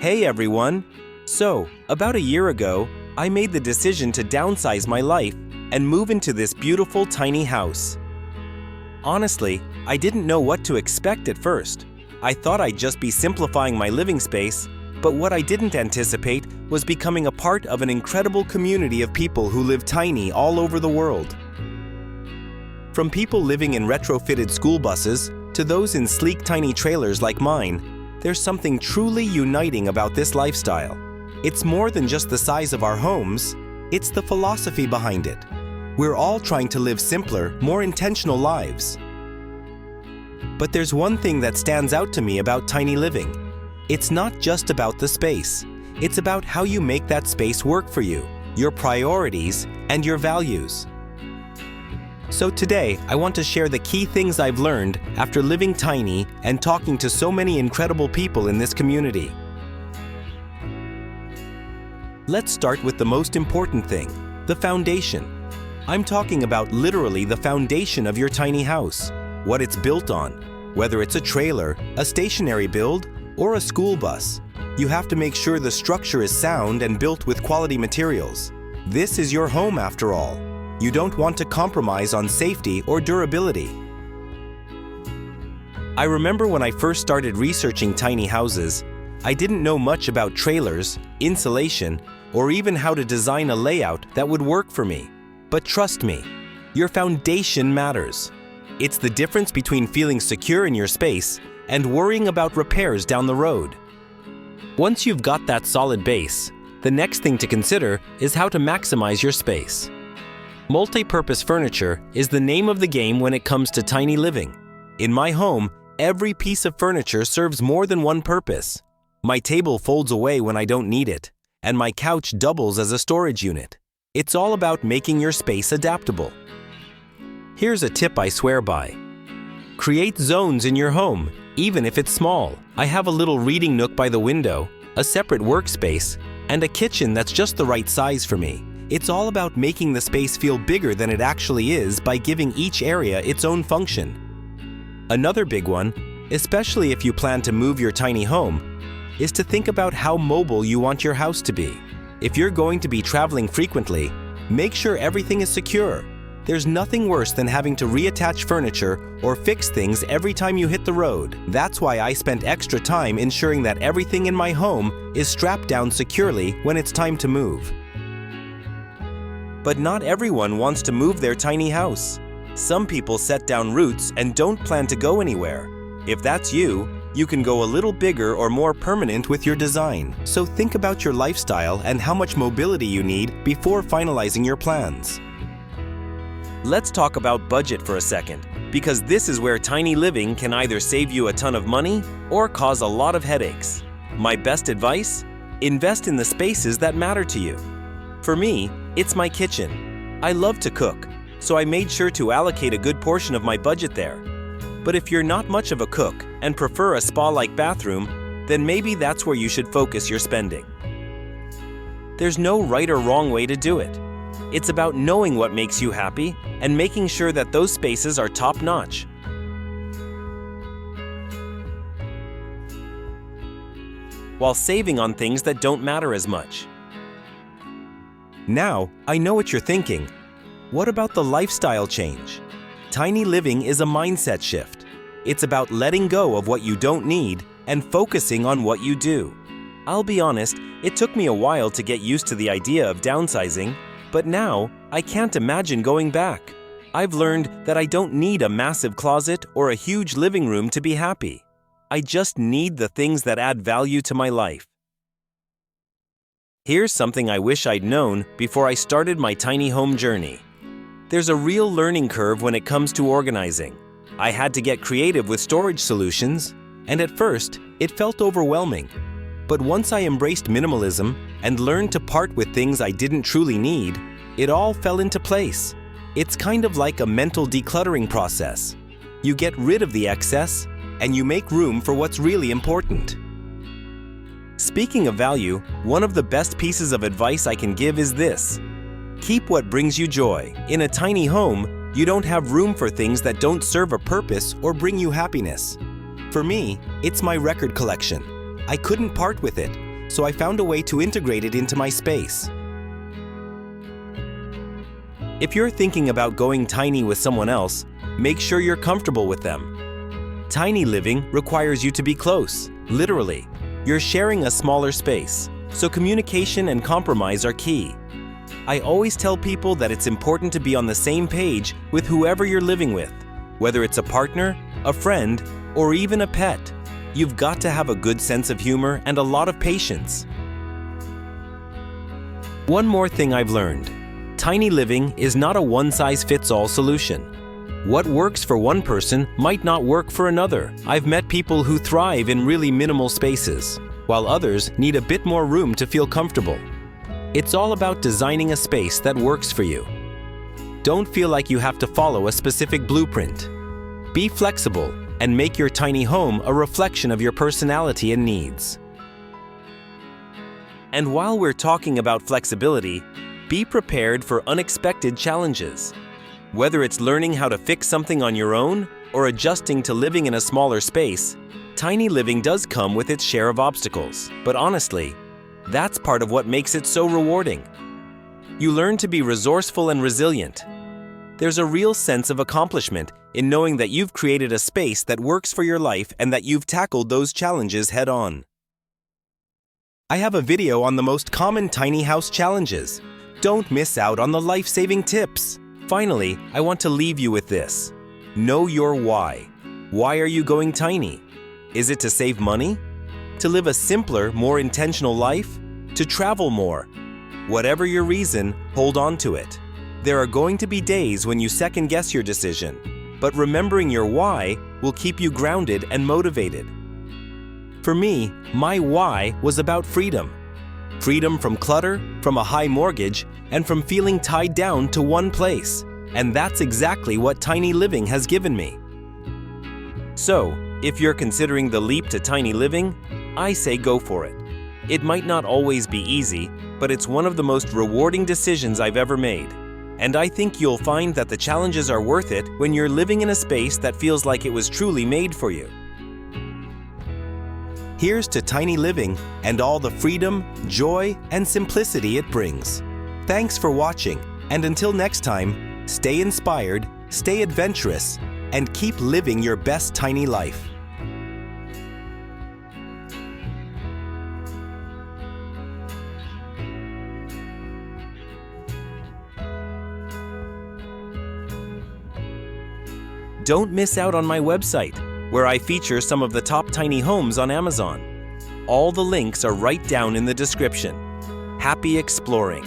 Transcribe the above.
Hey everyone! So, about a year ago, I made the decision to downsize my life and move into this beautiful tiny house. Honestly, I didn't know what to expect at first. I thought I'd just be simplifying my living space, but what I didn't anticipate was becoming a part of an incredible community of people who live tiny all over the world. From people living in retrofitted school buses to those in sleek tiny trailers like mine, there's something truly uniting about this lifestyle. It's more than just the size of our homes, it's the philosophy behind it. We're all trying to live simpler, more intentional lives. But there's one thing that stands out to me about tiny living. It's not just about the space. It's about how you make that space work for you, your priorities, and your values. So today, I want to share the key things I've learned after living tiny and talking to so many incredible people in this community. Let's start with the most important thing, the foundation. I'm talking about literally the foundation of your tiny house, what it's built on. Whether it's a trailer, a stationary build, or a school bus, you have to make sure the structure is sound and built with quality materials. This is your home after all. You don't want to compromise on safety or durability. I remember when I first started researching tiny houses, I didn't know much about trailers, insulation, or even how to design a layout that would work for me. But trust me, your foundation matters. It's the difference between feeling secure in your space and worrying about repairs down the road. Once you've got that solid base, the next thing to consider is how to maximize your space. Multi-purpose furniture is the name of the game when it comes to tiny living. In my home, every piece of furniture serves more than one purpose. My table folds away when I don't need it, and my couch doubles as a storage unit. It's all about making your space adaptable. Here's a tip I swear by. Create zones in your home, even if it's small. I have a little reading nook by the window, a separate workspace, and a kitchen that's just the right size for me. It's all about making the space feel bigger than it actually is by giving each area its own function. Another big one, especially if you plan to move your tiny home, is to think about how mobile you want your house to be. If you're going to be traveling frequently, make sure everything is secure. There's nothing worse than having to reattach furniture or fix things every time you hit the road. That's why I spent extra time ensuring that everything in my home is strapped down securely when it's time to move. But not everyone wants to move their tiny house. Some people set down roots and don't plan to go anywhere. If that's you, you can go a little bigger or more permanent with your design. So think about your lifestyle and how much mobility you need before finalizing your plans. Let's talk about budget for a second, because this is where tiny living can either save you a ton of money or cause a lot of headaches. My best advice? Invest in the spaces that matter to you. For me, it's my kitchen. I love to cook, so I made sure to allocate a good portion of my budget there. But if you're not much of a cook and prefer a spa-like bathroom, then maybe that's where you should focus your spending. There's no right or wrong way to do it. It's about knowing what makes you happy and making sure that those spaces are top-notch. While saving on things that don't matter as much. Now, I know what you're thinking. What about the lifestyle change? Tiny living is a mindset shift. It's about letting go of what you don't need and focusing on what you do. I'll be honest, it took me a while to get used to the idea of downsizing, but now I can't imagine going back. I've learned that I don't need a massive closet or a huge living room to be happy. I just need the things that add value to my life. Here's something I wish I'd known before I started my tiny home journey. There's a real learning curve when it comes to organizing. I had to get creative with storage solutions, and at first, it felt overwhelming. But once I embraced minimalism and learned to part with things I didn't truly need, it all fell into place. It's kind of like a mental decluttering process. You get rid of the excess, and you make room for what's really important. Speaking of value, one of the best pieces of advice I can give is this. Keep what brings you joy. In a tiny home, you don't have room for things that don't serve a purpose or bring you happiness. For me, it's my record collection. I couldn't part with it. so I found a way to integrate it into my space. If you're thinking about going tiny with someone else, make sure you're comfortable with them. Tiny living requires you to be close, literally. You're sharing a smaller space, so communication and compromise are key. I always tell people that it's important to be on the same page with whoever you're living with. Whether it's a partner, a friend, or even a pet, you've got to have a good sense of humor and a lot of patience. One more thing I've learned. Tiny living is not a one-size-fits-all solution. What works for one person might not work for another. I've met people who thrive in really minimal spaces, while others need a bit more room to feel comfortable. It's all about designing a space that works for you. Don't feel like you have to follow a specific blueprint. Be flexible and make your tiny home a reflection of your personality and needs. And while we're talking about flexibility, be prepared for unexpected challenges. Whether it's learning how to fix something on your own or adjusting to living in a smaller space, tiny living does come with its share of obstacles. But honestly, that's part of what makes it so rewarding. You learn to be resourceful and resilient. There's a real sense of accomplishment in knowing that you've created a space that works for your life and that you've tackled those challenges head-on. I have a video on the most common tiny house challenges. Don't miss out on the life-saving tips. Finally, I want to leave you with this. Know your why. Why are you going tiny? Is it to save money? To live a simpler, more intentional life? To travel more? Whatever your reason, hold on to it. There are going to be days when you second-guess your decision, but remembering your why will keep you grounded and motivated. For me, my why was about freedom. Freedom from clutter, from a high mortgage, and from feeling tied down to one place. And that's exactly what tiny living has given me. So, if you're considering the leap to tiny living, I say go for it. It might not always be easy, but it's one of the most rewarding decisions I've ever made. And I think you'll find that the challenges are worth it when you're living in a space that feels like it was truly made for you. Here's to tiny living and all the freedom, joy, and simplicity it brings. Thanks for watching, and until next time, stay inspired, stay adventurous, and keep living your best tiny life. Don't miss out on my website, where I feature some of the top tiny homes on Amazon. All the links are right down in the description. Happy exploring!